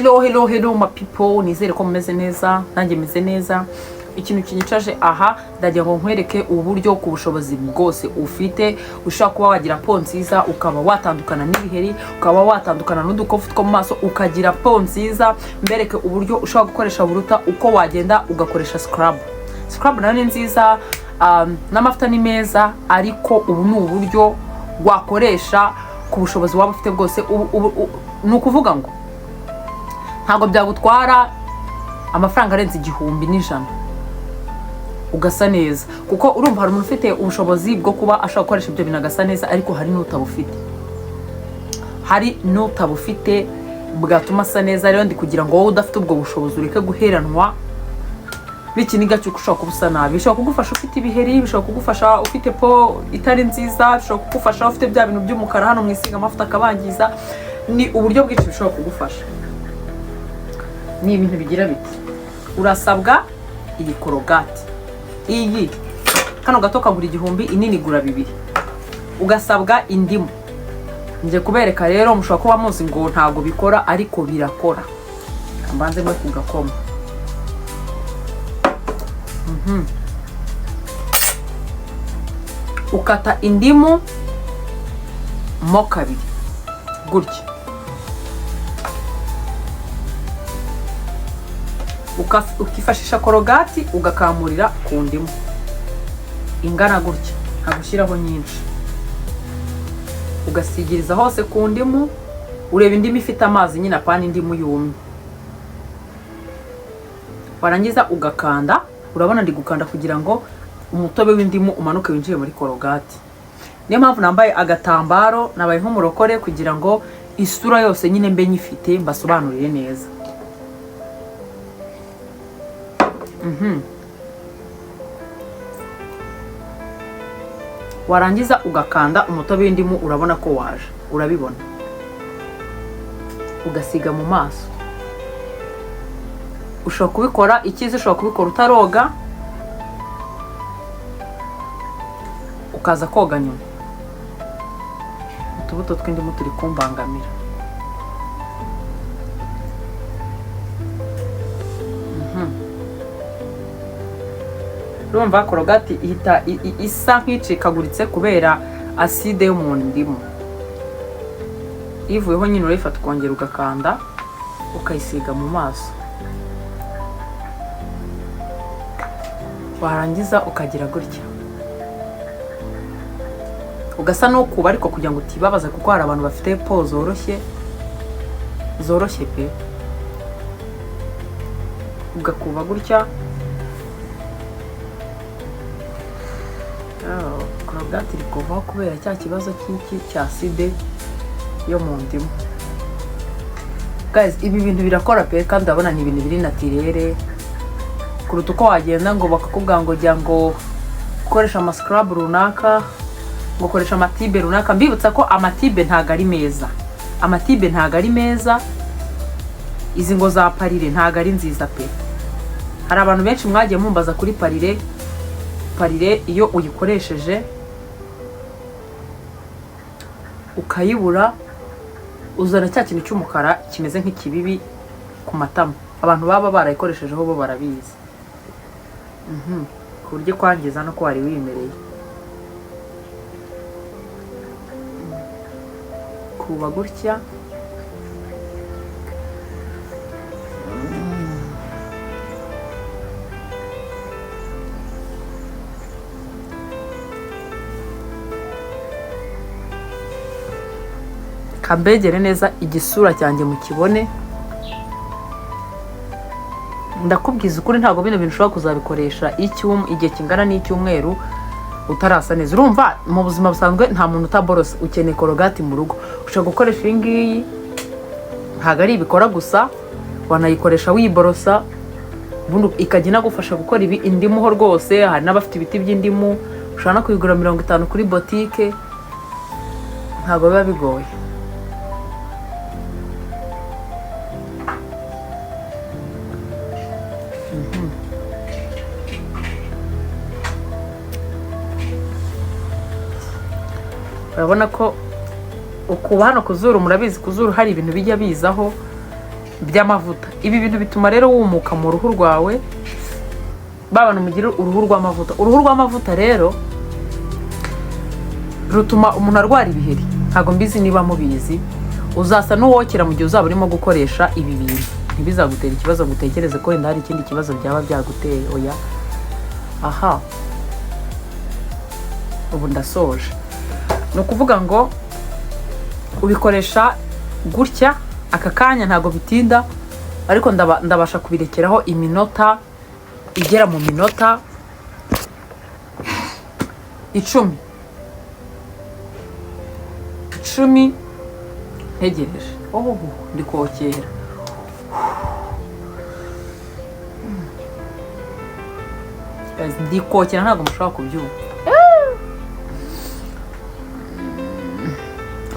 Hello my people, nizere ko mumeze neza, nanjye meze neza. Ikintu kinyicaje aha ndagira ngo nkwereke uburyo ku bushobozi bwose ufite ushaka kuba wagira po nziza, ukaba watandukana n'ibiheri, ukaba watandukana n'udukofu two mu maso, ukagira po nziza. Mbereke uburyo ushaka gukoresha buruta uko wagenda ugakoresha scrub nayo ni nziza, n'amafuta ni meza, ariko ubu ni uburyo wakoresha ku bushobozi waba ufite bwose. Nukuvuga ngo ntago byagutwara amafaranga arenze 1,100 ugasa neza, kuko urumva hari umuntu ufite ubushobozi bwo kuba ashaka gukoresha ibyo bintu agasa neza, ariko hari n'utabufite bwatuma asa neza. Rero ndi kugira ngo wowe udafite ubwo bushobozi ureke guheranwa n'ikiniga cy'uko ushaka kubusa nabi. Bishobora kugufasha ufite ibiheri, bishobora kugufasha ufite po itari nziza, bishobora kugufasha ufite bya bintu by'umukara hano mwisiga amafuta akabangiza. Ni uburyo bwinshi bishobora kugufasha. Ni ibintu bigira biti. Urasabwa iyi korogati, iyi kano gato kagura 1,000, inini gura 2. Ugasabwa indimu. Nje kubereka rero, mushobora kuba muzi ngo ntago bikora, ariko birakora. Mbanze mwe kugakoma. Ukata indimu mo 2 gutya, ukifashisha korogati ugakamurira ku ndimu ingana gutya, agushyiraho nyinshi, ugasigiriza hose ku ndimu. Ureba indimu ifite amazi nyine, apana indimu yumye. Warangiza ugakanda. Urabona ndi gukanda kugira ngo umutobe w'indimu umanuke winjiye muri korogati. Niyo mpamvu nambaye agatambaro, nabaye nk'umurokore kugira ngo isura yose nyine mbe nyifite, mbasobanurire neza. Warangiza ugakanda umutobe w'indimu, urabona ko waje, urabibona. Ugasiga mu maso. Ushobora kubikora ikizi, ushobora kubikora utaroga, ukaza koga nyuma. Utubuto tw'indimu turi kumbangamira. Urumva korogati ihita isa nk'icikaguritse kubera acide yo mu ndimu. Ivuyeho nyine urayifata ukongera ugakanda, ukayisiga mu maso. Warangiza ukagira gutya, ugasa n'ukuba, ariko kugira ngo utibabaza, kuko hari abantu bafite po zoroshye pe. Ugakuba gutya. Korogati rikuvaho kubera cya kibazo cy'iki cya acide yo mu ndimu. Guys, ibi bintu birakora pe, kandi ndabona ni ibintu biri naturere kuruta uko wagenda ngo bakakubwira ngo jya ngo ukoresha amascrub runaka, ngo ukoresha amatibe runaka. Mbibutsa ko amatibe ntago ari meza, izi ngo za parire ntago ari nziza pe. Hari abantu benshi mwagiye mumbaza kuri parire iyo uyikoresheje ukayibura, uzana cya kintu cy'umukara kimeze nk'ikibibi ku matama. Abantu baba barayikoreshejeho bo barabizi. Ku buryo kwangiza no ko wari wimereye. Kuba gutya. Kambegere neza igisura cyanjye mu kibone. Ndakubwiza ukuri, ntago bino bintu ushobora kuzabikoresha igihe kingana n'icyumweru utarasa neza. Urumva mu buzima busanzwe nta muntu utaborose, ukeneye korogati mu rugo. Ushobora gukoresha iyi ngiyi, ntago ari ibikora gusa, wanayikoresha wiborosa, ubundi ikajya inagufasha gukora ibi indimu ho rwose. Hari n'abafite ibiti by'indimu, ushobora no kuyigura 50 kuri botike, ntago biba bigoye. Urabona ko ukuba hano kuzuru, murabizi kuzuru hari ibintu bijya bizaho by'amavuta. Ibi bintu bituma rero wumuka mu ruhu rwawe, babana mugira uruhu rw'amavuta. Uruhu rw'amavuta rero rutuma umuntu arwara ibiheri. Ntago mbizi niba mubizi, uzasa n'uwokera mu gihe uzaba urimo gukoresha ibi bintu. Ntibizagutera ikibazo gutekereze ko wenda hari ikindi kibazo byaba byaguteye. Oya, aha, ubu ndasoje. Ni ukuvuga ngo ubikoresha gutya aka kanya, ntago bitinda, ariko ndabasha kubirekeraho iminota igera mu minota 10 ntegereje. Ndi kokera. Ndi kokera, ntabwo mushobora kubyumva.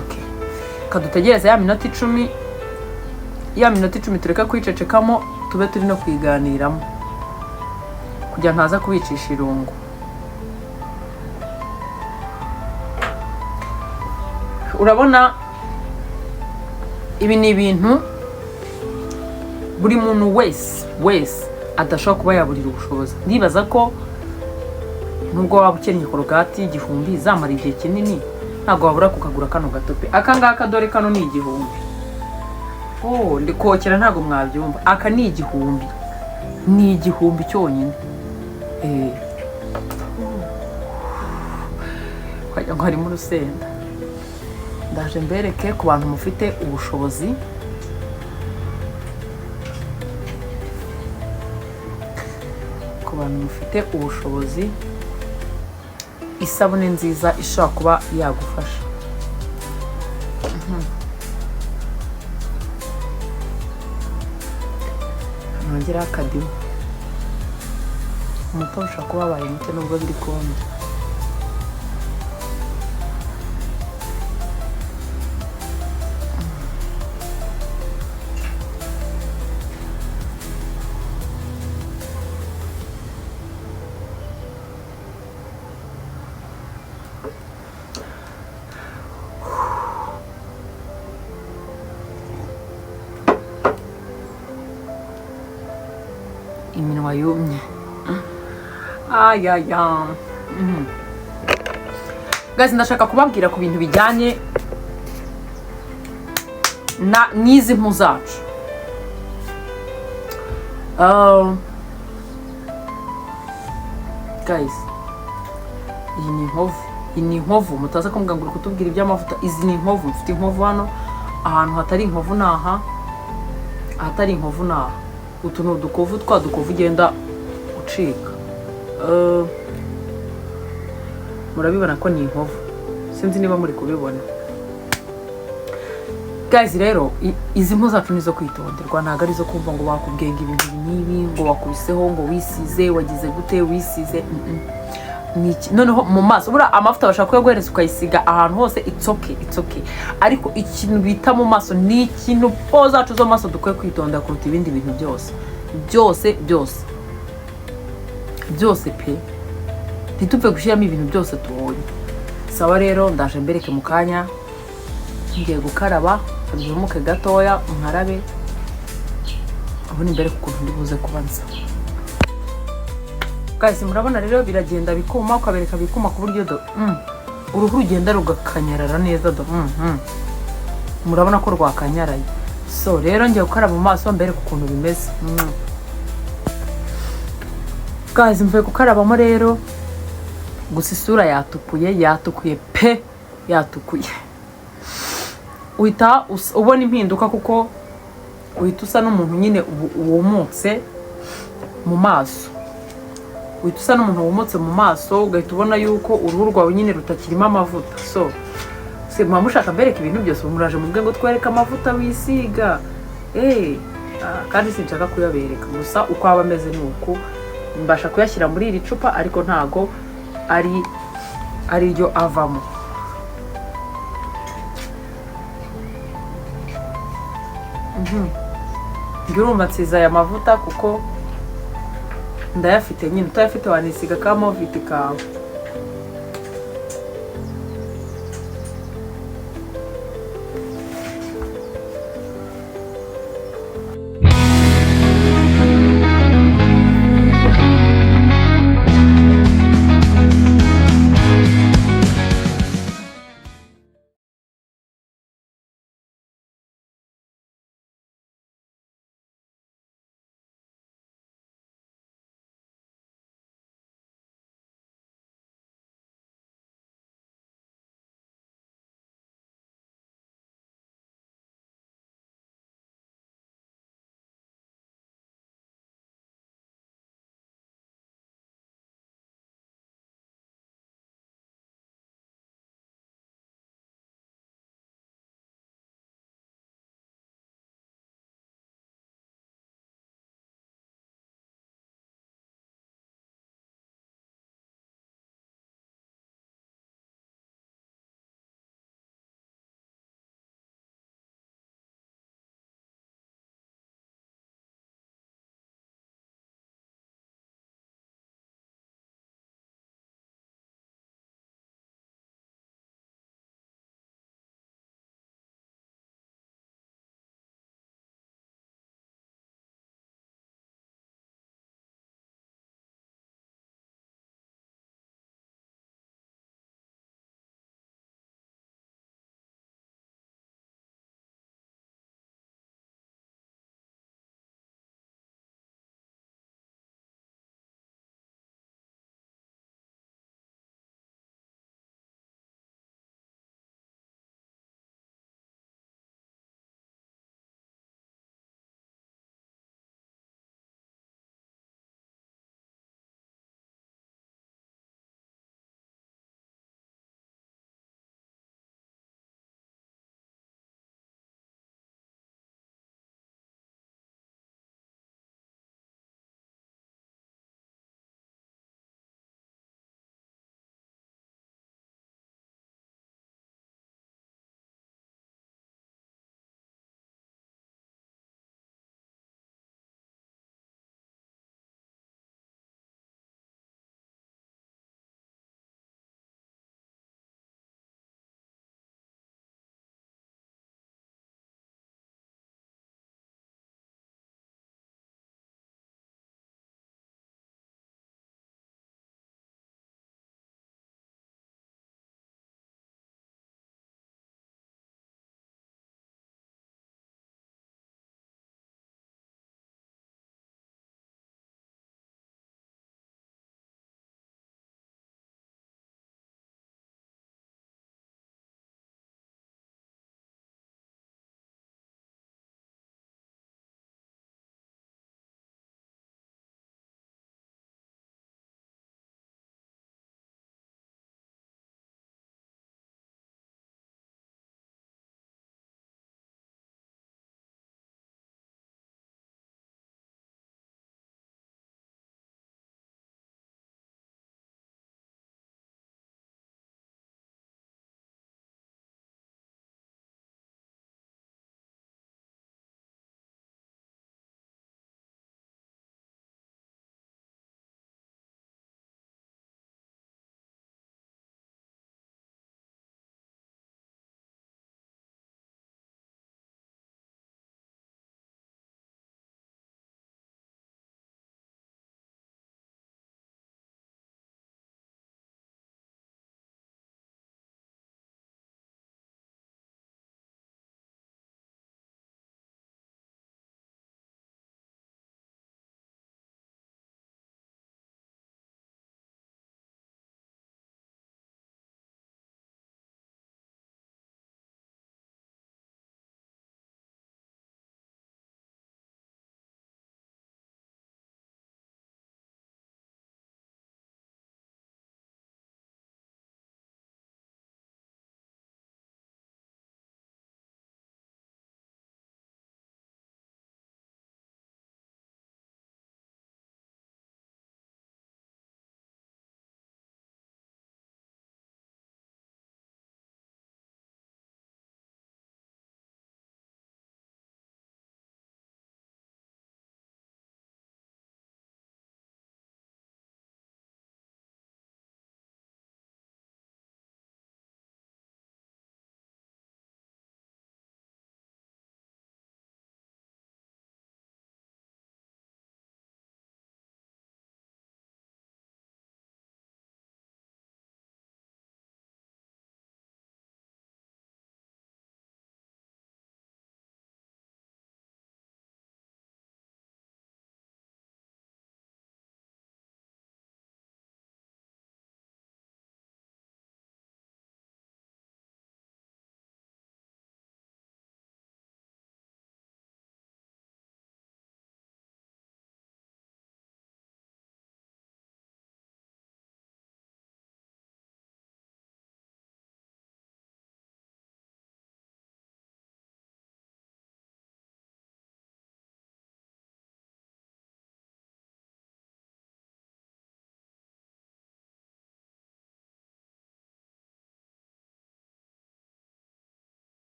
Okay, kadutegereze ya minota 10. Ya minota 10 tureka kwicecekamo, tube turi no kwiganiramo kugira ntaza kubicisha irungu. Urabona, ibi ni ibintu buri muntu wese adashobora kuba yaburira ubushobozi. Ndibaza ko nubwo waba ukennye korogati igihumbi zamara igihe kinini, ntabwo wabura kukagura kano gatope. Aka ngaka dore kano ni igihumbi. Ndi kokera, ntabwo mwabyumva. Aka ni igihumbi, ni igihumbi cyonyine. Kwajya ngo harimo urusenda. Ndaje mbereke ku bantu mufite ubushobozi. Ku bantu mufite ubushobozi, isabune nziza ishobora kuba yagufasha. Nongera akadimu. Umutobe ushobora kuba wabaye muke nubwo biri konje. Iminwa yumye. Guys, ndashaka kubabwira ku bintu bijyanye n'izi mpu zacu. Guys, iyi ni inkovu. Mutaza kumbwira ngo kutubwira iby'amavuta. Izi ni inkovu. Mfite inkovu hano. Ahantu hatari inkovu naha. Ahatari inkovu naha. Utu ni udukovu, twa dukovu ugenda ucika. Murabibona ko ni inkovu. Sinzi niba muri kubibona. Guys, rero izi mpu zacu nizo kwitonderwa. Ntabwo ari zo kumva ngo bakubwenga ibintu n'ibi, ngo wakubiseho, ngo wisize, wagize gute, wisize. Noneho mu maso, bura amavuta bashaka kuyaguhereza ukayisiga ahantu hose, it's okay. Ariko ikintu bita mu maso ni ikintu po zacu zo maso dukwiye kwitonda kuruta ibindi bintu byose pe. Ntitupfe gushyiramo ibintu byose tubonye. Sawa, rero ndaje mbereke mu kanya. Ngiye gukaraba, kabyumuke gatoya, nkarabe. Abone imbere kuko ndi buze kubanza. Guys, murabona rero biragenda bikuma, ukabereka bikuma ku buryo uruhu rugenda rugakanyarara neza murabona ko rwakanyaraye. So rero ngiye gukaraba mu maso mbere ku kuntu bimeze. Guys, mvuye gukarabamo rero. Gusa isura yatukuye pe, yatukuye. Uhita ubona impinduka kuko uhita usa n'umuntu nyine wumutse mu maso. Uhita usa n'umuntu wumutse mu maso, ugahita ubona yuko uruhu rwawe nyine rutakirimo amavuta. So muba mushaka mbereka ibintu byose, muraje mubwe ngo twereke amavuta wisiga. Kandi sinshaka kuyabereka. Gusa uko aba ameze ni uko mbasha kuyashyira muri iri cupa, ariko ntago ari ryo avamo. Ngirumva nsiza aya mavuta kuko ndayafite nyine. Utayafite wanisiga ka moviti kawe.